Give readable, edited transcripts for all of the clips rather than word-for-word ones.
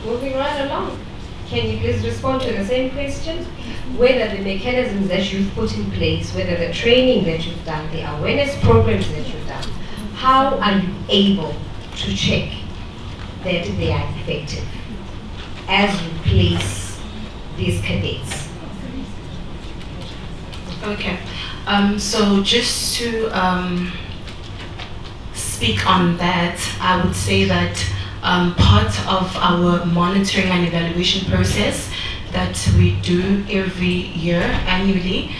moving right along. Can you please respond to the same question? Whether the mechanisms that you've put in place, whether the training that you've done, the awareness programs that you've done, how are you able to check that they are effective as you place these cadets? Okay, so just to speak on that, I would say that part of our monitoring and evaluation process that we do every year annually,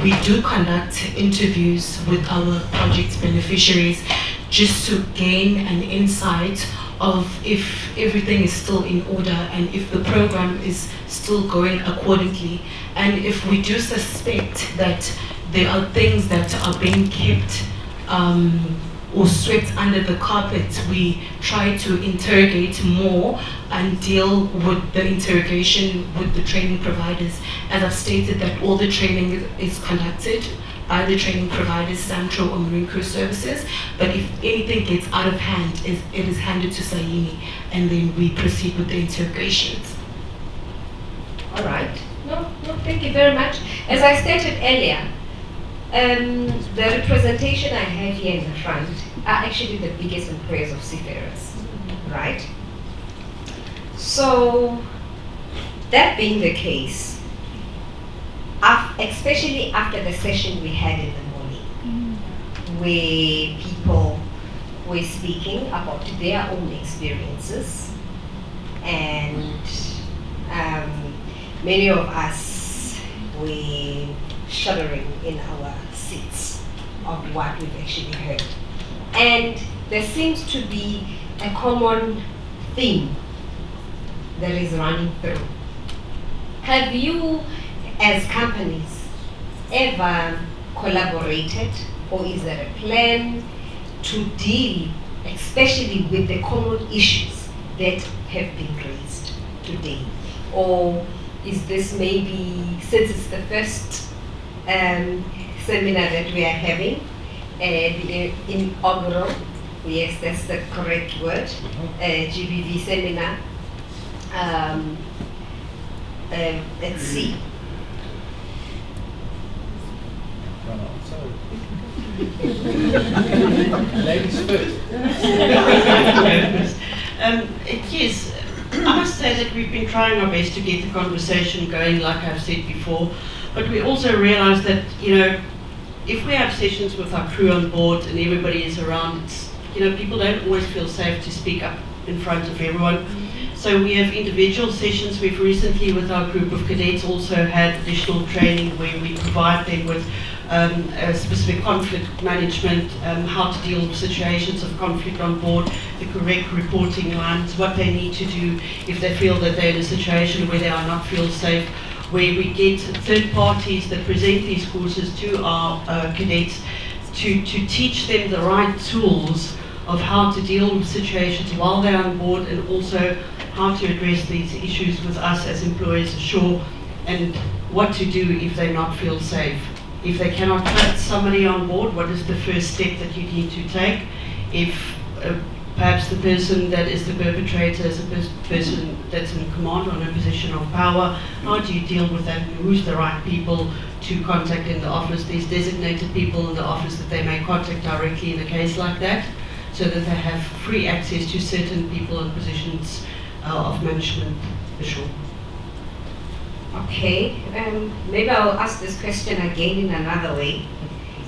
we do conduct interviews with our project beneficiaries just to gain an insight of if everything is still in order and if the program is still going accordingly. And if we do suspect that there are things that are being kept or swept under the carpet, we try to interrogate more and deal with the interrogation with the training providers. As I've stated, that all the training is conducted by the training providers, SAMSA or Marine Crew Services, but if anything gets out of hand, it is handed to Sayini, and then we proceed with the interrogations. All right. No, thank you very much. As I stated earlier, the representation I have here in the front are actually the biggest employers of seafarers, right? So, that being the case, especially after the session we had in the morning, where people were speaking about their own experiences, and many of us were shuddering in our seats of what we've actually heard. And there seems to be a common theme that is running through. Have you, as companies, ever collaborated, or is there a plan to deal especially with the common issues that have been raised today? Or is this maybe, since it's the first seminar that we are having, the inaugural, yes, that's the correct word, GBV seminar, let's see. Ladies first. Yes, I must say that we've been trying our best to get the conversation going, like I've said before, but we also realize that, if we have sessions with our crew on board and everybody is around, people don't always feel safe to speak up in front of everyone. So we have individual sessions. We've recently, with our group of cadets, also had additional training where we provide them with a specific conflict management, how to deal with situations of conflict on board, the correct reporting lines, what they need to do if they feel that they're in a situation where they are not feel safe, where we get third parties that present these courses to our cadets to teach them the right tools of how to deal with situations while they're on board, and also how to address these issues with us as employers ashore, and what to do if they not feel safe. If they cannot trust somebody on board, what is the first step that you need to take? If perhaps the person that is the perpetrator is a person that's in command or in a position of power, how do you deal with that? Who's the right people to contact in the office? There's designated people in the office that they may contact directly in a case like that, so that they have free access to certain people in positions of management ashore. Okay, maybe I'll ask this question again in another way.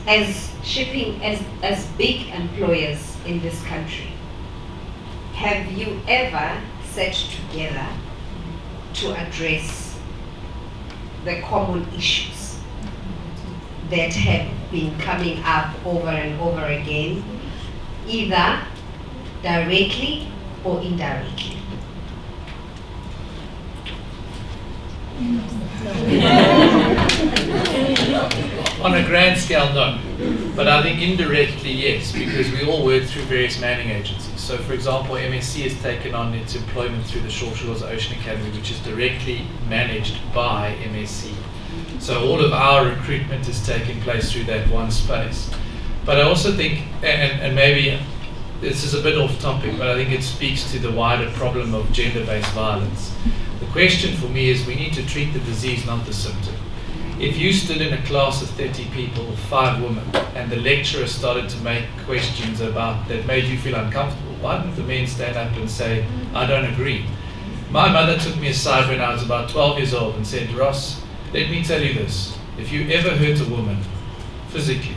As shipping, as big employers in this country, have you ever sat together to address the common issues that have been coming up over and over again, either directly or indirectly? On a grand scale, no. But I think indirectly, yes, because we all work through various manning agencies. So, for example, MSC has taken on its employment through the Shore Shores Ocean Academy, which is directly managed by MSC. So all of our recruitment is taking place through that one space. But I also think, and maybe this is a bit off topic, but I think it speaks to the wider problem of gender-based violence. The question for me is we need to treat the disease, not the symptom. If you stood in a class of 30 people, 5 women, and the lecturer started to make questions about that made you feel uncomfortable, why didn't the men stand up and say, I don't agree? My mother took me aside when I was about 12 years old and said, Ross, let me tell you this. If you ever hurt a woman physically,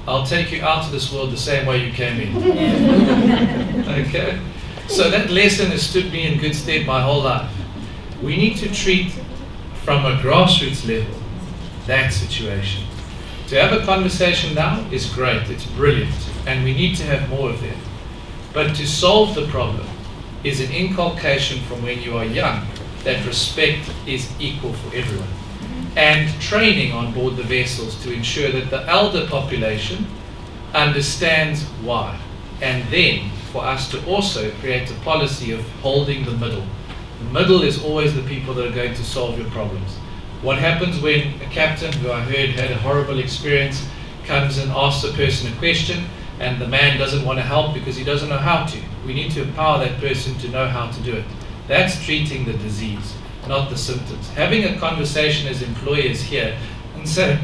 I'll take you out of this world the same way you came in. Okay? So that lesson has stood me in good stead my whole life. We need to treat from a grassroots level that situation. To have a conversation now is great, it's brilliant, and we need to have more of them. But to solve the problem is an inculcation from when you are young that respect is equal for everyone. And training on board the vessels to ensure that the elder population understands why. And then for us to also create a policy of holding the middle. The middle is always the people that are going to solve your problems. What happens when a captain, who I heard had a horrible experience, comes and asks a person a question and the man doesn't want to help because he doesn't know how to? We need to empower that person to know how to do it. That's treating the disease, not the symptoms. Having a conversation as employers here and say,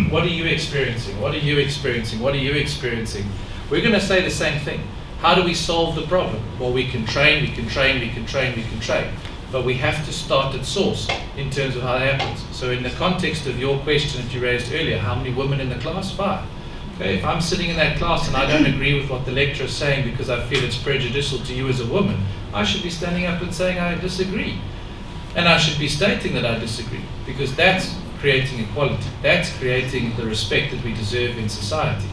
what are you experiencing? What are you experiencing? What are you experiencing? We're going to say the same thing. How do we solve the problem? Well, we can train, we can train, we can train, we can train. But we have to start at source in terms of how that happens. So in the context of your question that you raised earlier, how many women in the class? 5. Okay, if I'm sitting in that class and I don't agree with what the lecturer is saying because I feel it's prejudicial to you as a woman, I should be standing up and saying I disagree. And I should be stating that I disagree, because that's creating equality. That's creating the respect that we deserve in society.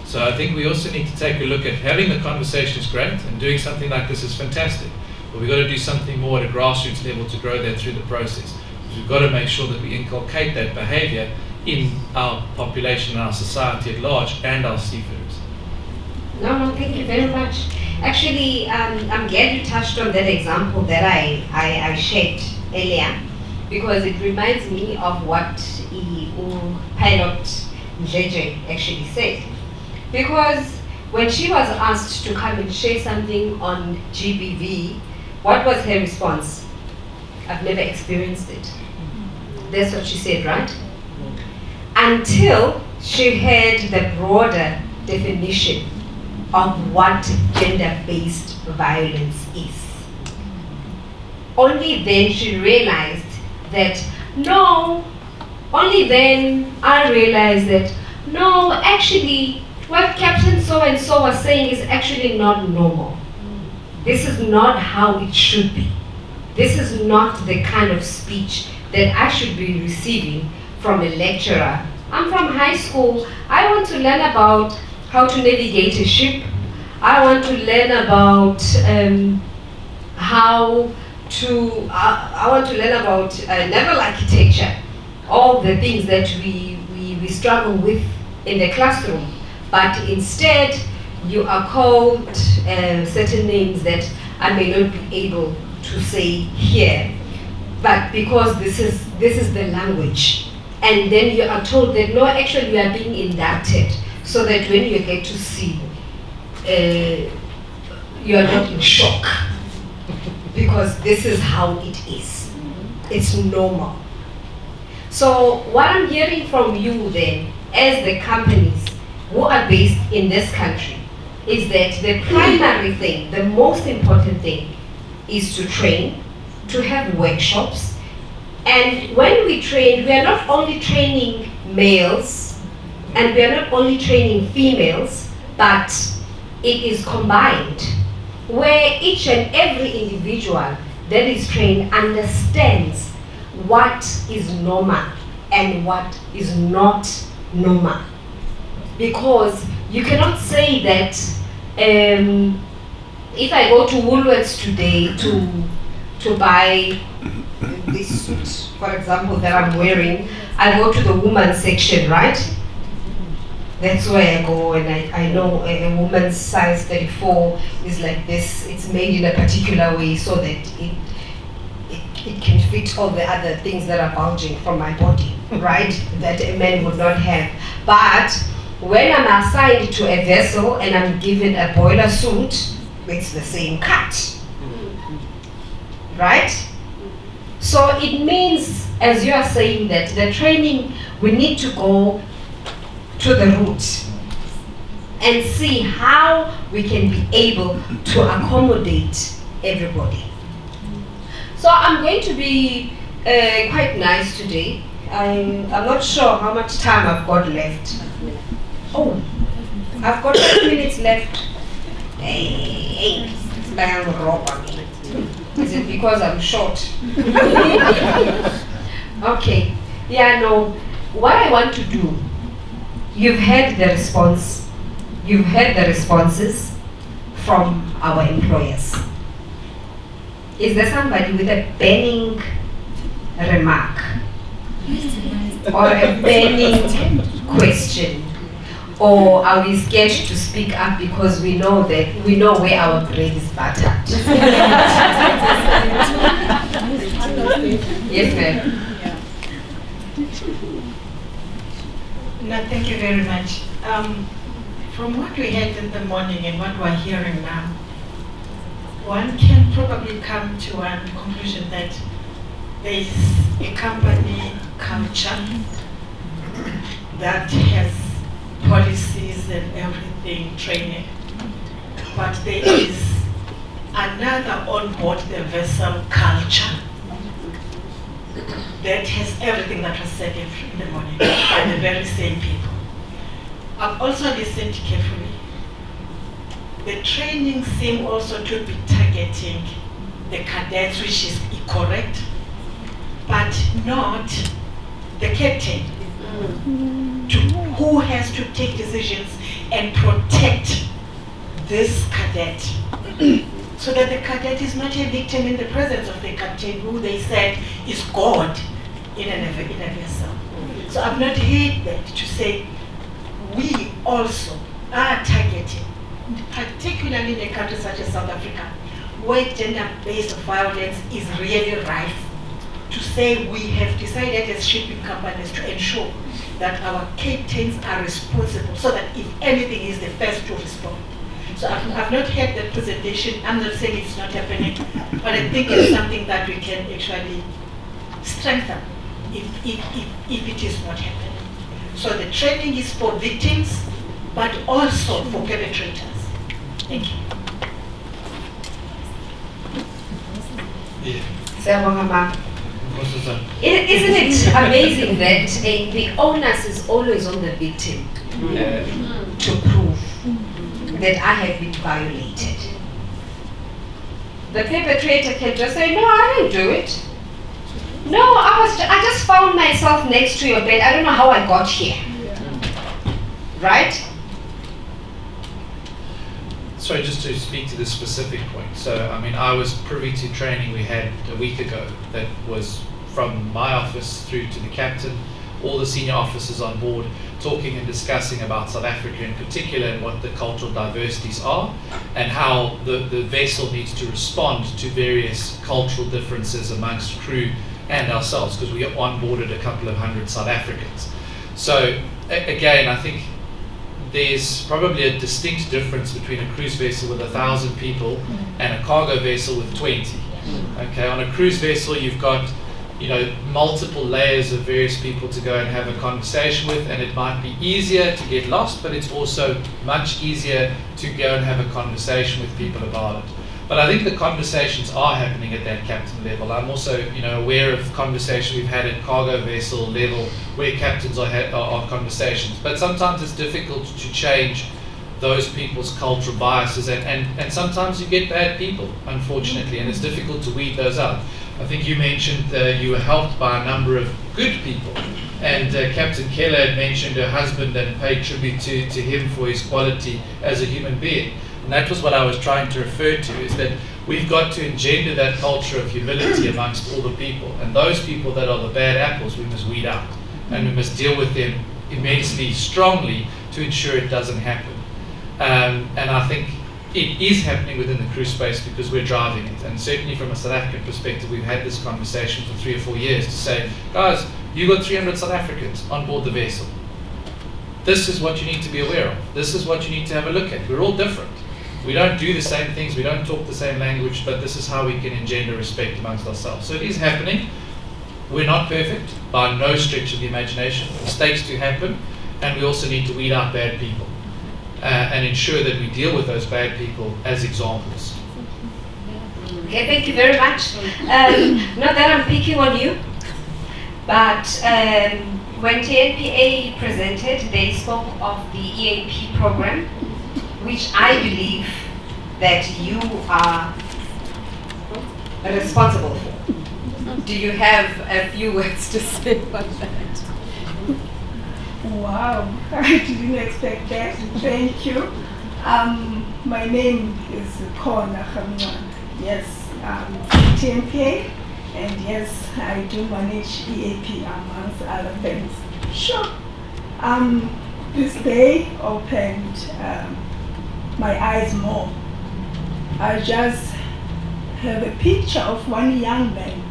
So I think we also need to take a look at having the conversation is great, and doing something like this is fantastic. But we've got to do something more at a grassroots level to grow that through the process. We've got to make sure that we inculcate that behavior in our population, our society at large, and our seafarers. No, thank you very much. Actually, I'm glad you touched on that example that I shared earlier, because it reminds me of what pilot JJ actually said. Because when she was asked to come and share something on GBV, what was her response? I've never experienced it. That's what she said, right? Until she heard the broader definition of what gender-based violence is. Only then she realized that, no, only then I realized that, no, actually, what Captain so-and-so was saying is actually not normal. This is not how it should be. This is not the kind of speech that I should be receiving from a lecturer. I'm from high school. I want to learn about how to navigate a ship. I want to learn about I want to learn about naval architecture, all the things that we struggle with in the classroom. But instead, you are called certain names that I may not be able to say here. But because this is the language, and then you are told that no, actually you are being inducted, so that when you get to see, you are not in shock, because this is how it is. It's normal. So what I'm hearing from you then, as the companies who are based in this country, is that the primary thing, the most important thing, is to train, to have workshops. And when we train, we are not only training males, and we are not only training females, but it is combined, where each and every individual that is trained understands what is normal and what is not normal. Because you cannot say that if I go to Woolworths today to buy this suit, for example, that I'm wearing, I go to the woman's section, right? That's where I go, and I know a woman's size 34 is like this. It's made in a particular way so that it can fit all the other things that are bulging from my body, right? That a man would not have. But When I'm assigned to a vessel and I'm given a boiler suit, it's the same cut. Right? So it means, as you are saying, that the training, we need to go to the root and see how we can be able to accommodate everybody. So I'm going to be quite nice today. I'm not sure how much time I've got left. Oh, I've got 5 minutes left. Hey, is it because I'm short? Okay. Yeah, no. What I want to do, you've heard the response. You've heard the responses from our employers. Is there somebody with a burning remark or a burning question? Or are we scared to speak up because we know where our bread is buttered? Yes, ma'am. No, thank you very much. From what we heard in the morning and what we're hearing now, one can probably come to one conclusion that there is a company culture that has policies and everything, training, but there is another on board the vessel culture that has everything that was said in the morning by the very same people. I've also listened carefully. The training seems also to be targeting the cadets, which is correct, but not the captain, who has to take decisions and protect this cadet, so that the cadet is not a victim in the presence of the captain, who they said is God in a vessel. So I've not heard that to say we also are targeting, particularly in a country such as South Africa, where gender-based violence is really rife, to say we have decided as shipping companies to ensure that our captains are responsible, so that if anything is the first to respond. So I've not heard that presentation. I'm not saying it's not happening, but I think it's something that we can actually strengthen if it is not happening. So the training is for victims, but also for perpetrators. Thank you. Yeah. Isn't it amazing that the onus is always on the victim to prove that I have been violated? The perpetrator can just say, no, I didn't do it. No, I just found myself next to your bed. I don't know how I got here. Right? Sorry, just to speak to this specific point. So, I mean, I was privy to training we had a week ago that was from my office through to the captain, all the senior officers on board, talking and discussing about South Africa in particular and what the cultural diversities are and how the vessel needs to respond to various cultural differences amongst crew and ourselves, because we onboarded a couple of hundred South Africans. So, again, I think there's probably a distinct difference between a cruise vessel with 1,000 people and a cargo vessel with 20. Okay, on a cruise vessel you've got, you know, multiple layers of various people to go and have a conversation with, and it might be easier to get lost, but it's also much easier to go and have a conversation with people about it. But I think the conversations are happening at that captain level. I'm also, you know, aware of conversations we've had at cargo vessel level where captains are conversations. But sometimes it's difficult to change those people's cultural biases, and sometimes you get bad people, unfortunately, and it's difficult to weed those out. I think you mentioned you were helped by a number of good people, and Captain Keller had mentioned her husband and paid tribute to him for his quality as a human being. And that was what I was trying to refer to, is that we've got to engender that culture of humility amongst all the people. And those people that are the bad apples, we must weed out. And we must deal with them immensely strongly to ensure it doesn't happen. And I think it is happening within the cruise space because we're driving it. And certainly from a South African perspective, we've had this conversation for 3 or 4 years to say, guys, you got 300 South Africans on board the vessel. this is what you need to be aware of. This is what you need to have a look at. We're all different. We don't do the same things, we don't talk the same language, but this is how we can engender respect amongst ourselves. So it is happening. We're not perfect, by no stretch of the imagination. Mistakes do happen, and we also need to weed out bad people and ensure that we deal with those bad people as examples. Okay, thank you very much. Not that I'm picking on you, but when TNPA presented, they spoke of the EAP program, which I believe that you are responsible for. Do you have a few words to say about that? Wow, I didn't expect that. Thank you. My name is Kona Khamwan. Yes, TNPA, and yes, I do manage EAP amongst other things. Sure. This day opened my eyes more. I just have a picture of one young man.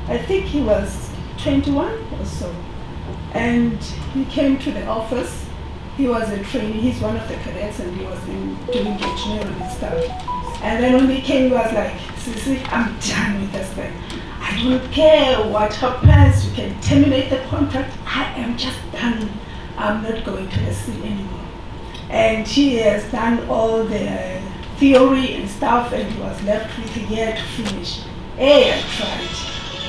I think he was 21 or so. And he came to the office. He was a trainee, he's one of the cadets, and he was doing engineering stuff. And then when he came, he was like, Sisi, I'm done with this thing. I don't care what happens, you can terminate the contract. I am just done. I'm not going to the sea anymore. And he has done all the theory and stuff, and he was left with a year to finish. I tried.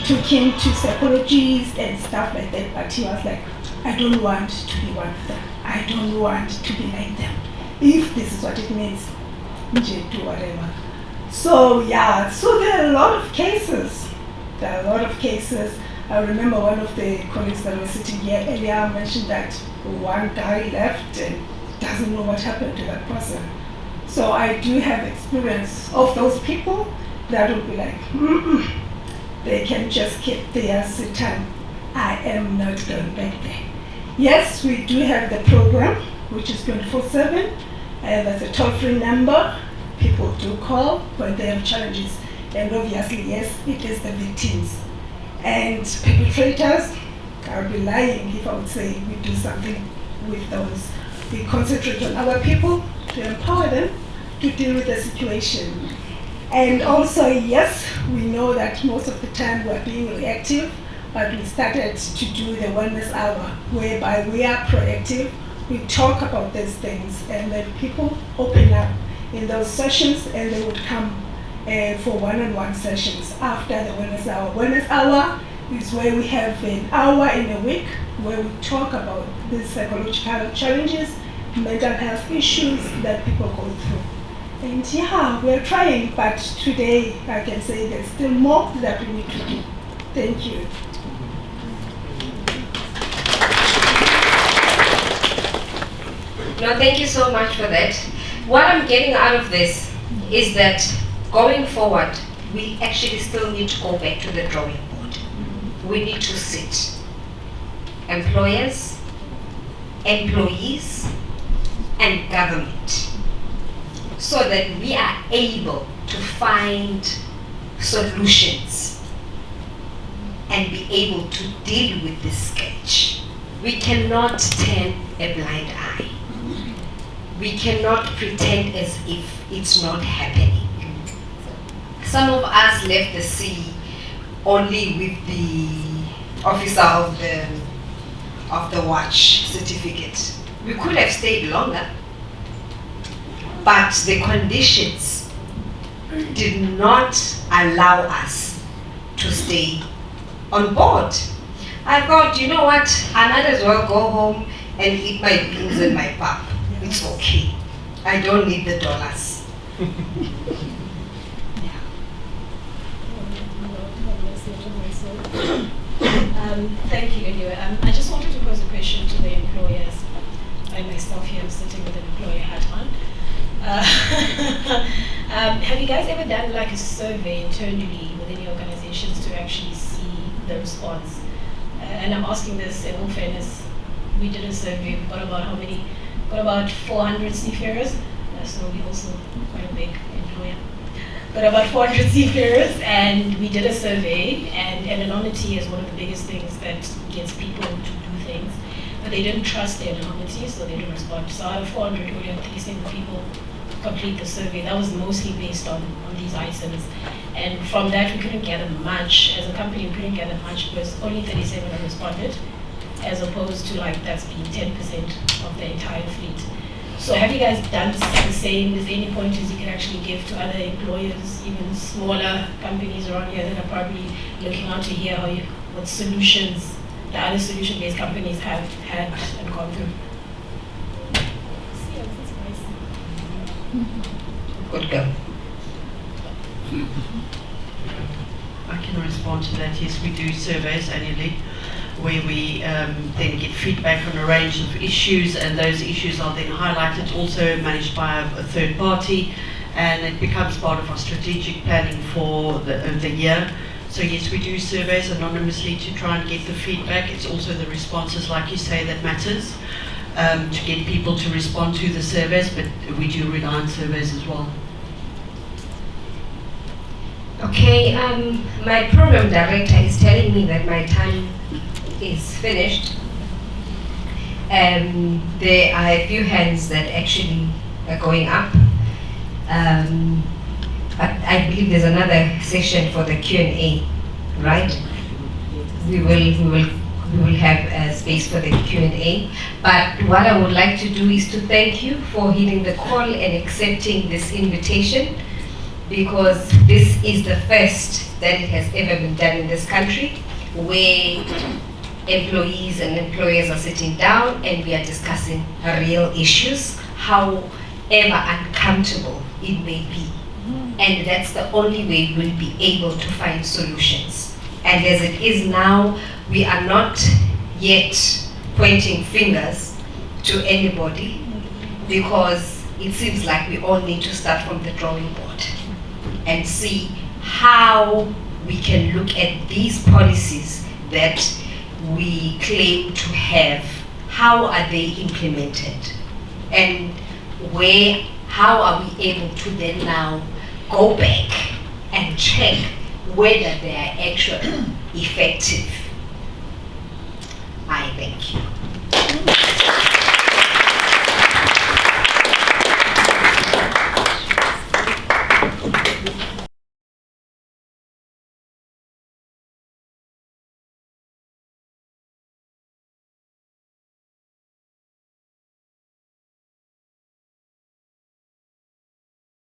Took him to psychologies and stuff like that, but he was like, I don't want to be one of them. I don't want to be like them. If this is what it means, do whatever. So yeah, so there are a lot of cases. I remember one of the colleagues that was sitting here earlier mentioned that one guy left and doesn't know what happened to that person. So I do have experience of those people that will be like, they can just keep their sit time. I am not going back there. Yes, we do have the program, which is 24/7, and there's a toll-free number. People do call when they have challenges, and obviously, yes, it is the victims. And perpetrators, I would be lying if I would say we do something with those. We concentrate on other people to empower them to deal with the situation. And also, yes, we know that most of the time we're being reactive, but we started to do the wellness hour, whereby we are proactive, we talk about these things, and then people open up in those sessions, and they would come for one-on-one sessions after the wellness hour. Wellness hour is where we have an hour in a week where we talk about the psychological challenges, mental health issues that people go through. And yeah, we're trying, but today I can say there's still more that we need to do. Thank you. No, thank you so much for that. What I'm getting out of this is that going forward, we actually still need to go back to the drawing board. We need to sit. Employers, employees, and government, so that we are able to find solutions and be able to deal with this sketch. We cannot turn a blind eye. We cannot pretend as if it's not happening. Some of us left the sea only with the officer of the watch certificate. We could have stayed longer, but the conditions did not allow us to stay on board. I thought, you know what, I might as well go home and eat my beans and my pap. It's okay. I don't need the dollars. Thank you anyway. I just wanted to pose a question to the employers. I myself here am sitting with an employer hat on. Have you guys ever done like a survey internally within your organizations to actually see the response? And I'm asking this in all fairness. We did a survey. We got about how many? Got about 400 seafarers. So we also quite a big employer. Got about 400 seafarers, and we did a survey. And anonymity is one of the biggest things that gets people to do things. but they didn't trust their committees, so they didn't respond. So out of 400, only 37 people complete the survey. That was mostly based on these items. And from that, we couldn't gather much. As a company, we couldn't gather much because only 37 have responded, as opposed to like that's been 10% of the entire fleet. So have you guys done the same? Is there any pointers you can actually give to other employers, even smaller companies around here that are probably looking out to hear what solutions the other solution-based companies have had and gone through? Good girl. I can respond to that. Yes, we do surveys annually where we then get feedback on a range of issues, and those issues are then highlighted, also managed by a third party, and it becomes part of our strategic planning for the year. So yes, we do surveys anonymously to try and get the feedback. It's also the responses, like you say, that matters, to get people to respond to the surveys, but we do rely on surveys as well. Okay, my program director is telling me that my time is finished. There are a few hands that actually are going up. But I believe there's another session for the Q&A, right? We will have a space for the Q&A. But what I would like to do is to thank you for heeding the call and accepting this invitation, because this is the first that it has ever been done in this country, where employees and employers are sitting down and we are discussing real issues, however uncomfortable it may be. And that's the only way we'll be able to find solutions. And as it is now, we are not yet pointing fingers to anybody, because it seems like we all need to start from the drawing board and see how we can look at these policies that we claim to have. How are they implemented? And how are we able to then now go back and check whether they are actually effective?